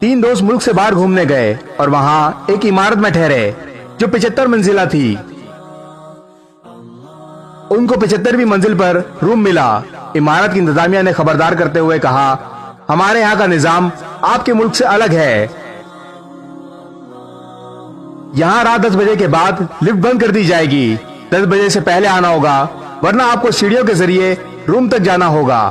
तीन दोस्त मुल्क से बाहर घूमने गए और वहां एक इमारत में ठहरे जो 75 मंजिला थी। उनको 75वीं मंजिल पर रूम मिला। इमारत की इंतजामिया ने खबरदार करते हुए कहा, हमारे यहाँ का निजाम आपके मुल्क से अलग है। यहाँ रात 10 बजे के बाद लिफ्ट बंद कर दी जाएगी। 10 बजे से पहले आना होगा, वरना आपको सीढ़ियों के जरिए रूम तक जाना होगा।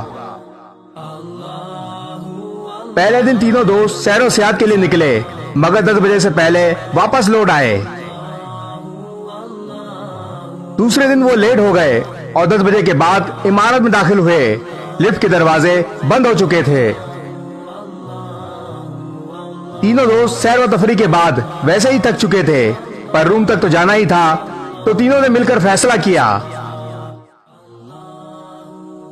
पहले दिन तीनों दोस्त सैरो सियाहत के लिए निकले, मगर 10 बजे से पहले वापस लौट आए। दूसरे दिन वो लेट हो गए और 10 बजे के बाद इमारत में दाखिल हुए। लिफ्ट के दरवाजे बंद हो चुके थे। तीनों दोस्त सैर व तफरी के बाद वैसे ही थक चुके थे, पर रूम तक तो जाना ही था, तो तीनों ने मिलकर फैसला किया,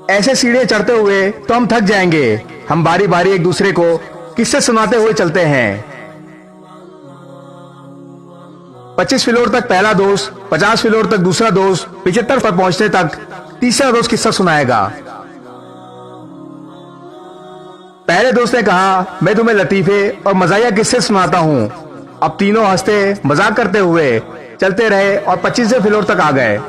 ऐसे सीढ़ियां चढ़ते हुए तो हम थक जाएंगे। हम बारी बारी एक दूसरे को किस्से सुनाते हुए चलते हैं। 25 फ्लोर तक पहला दोस्त, 50 फ्लोर तक दूसरा दोस्त, 75 पर पहुंचने तक तीसरा दोस्त किस्सा सुनाएगा। पहले दोस्त ने कहा, मैं तुम्हें लतीफे और मजाया किस्से सुनाता हूँ। अब तीनों हंसते मजाक करते हुए चलते रहे और 25वें फ्लोर तक आ गए।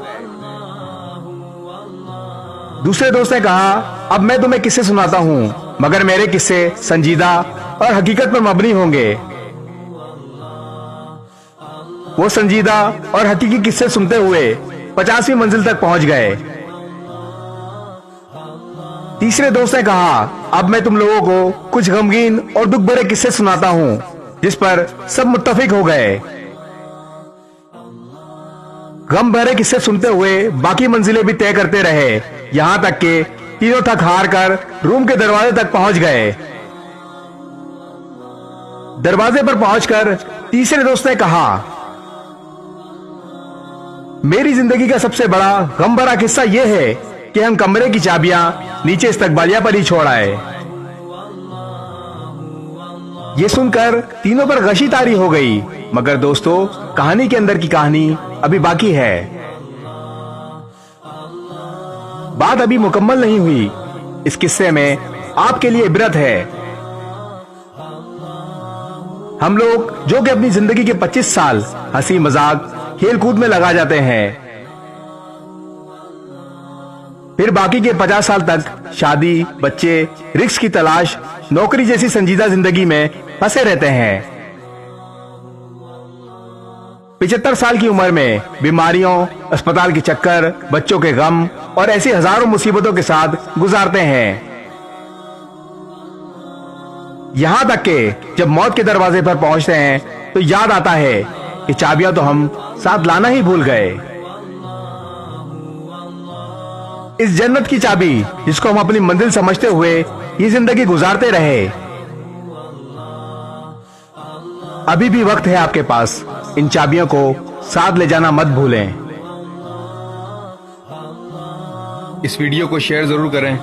दूसरे दोस्त ने कहा, अब मैं तुम्हें किस्से सुनाता हूँ, मगर मेरे किस्से संजीदा और हकीकत पर मबनी होंगे। वो संजीदा और हकीकी किस्से सुनते हुए 50वीं मंजिल तक पहुंच गए। तीसरे दोस्त ने कहा, अब मैं तुम लोगों को कुछ गमगीन और दुख भरे किस्से सुनाता हूं, जिस पर सब मुत्तफिक हो गए। गम भरे किस्से सुनते हुए बाकी मंजिलें भी तय करते रहे, यहां तक कि तीनों थक हार कर रूम के दरवाजे तक पहुंच गए। दरवाजे पर पहुंचकर तीसरे दोस्त ने कहा, मेरी जिंदगी का सबसे बड़ा गम भरा किस्सा यह है कि हम कमरे की चाबियां नीचे इस्तकबालिया पर ही छोड़ आए। ये सुनकर तीनों पर गशी तारी हो गई, मगर दोस्तों, कहानी के अंदर की कहानी अभी बाकी है। बात अभी मुकम्मल नहीं हुई। इस किस्से में आपके लिए इबरत है। हम लोग जो कि अपनी जिंदगी के 25 साल हंसी मजाक खेल कूद में लगा जाते हैं, फिर बाकी के 50 साल तक शादी, बच्चे, रिस्क की तलाश, नौकरी जैसी संजीदा जिंदगी में फंसे रहते हैं। 75 साल की उम्र में बीमारियों, अस्पताल के चक्कर, बच्चों के गम और ऐसी हजारों मुसीबतों के साथ गुजारते हैं। यहां तक कि जब मौत के दरवाजे पर पहुंचते हैं तो याद आता है कि चाबियां तो हम साथ लाना ही भूल गए। इस जन्नत की चाबी जिसको हम अपनी मंजिल समझते हुए ये जिंदगी गुजारते रहे, अभी भी वक्त है आपके पास। इन चाबियों को साथ ले जाना मत भूलें। इस वीडियो को शेयर जरूर करें।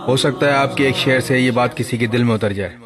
हो सकता है आपके एक शेयर से ये बात किसी के दिल में उतर जाए।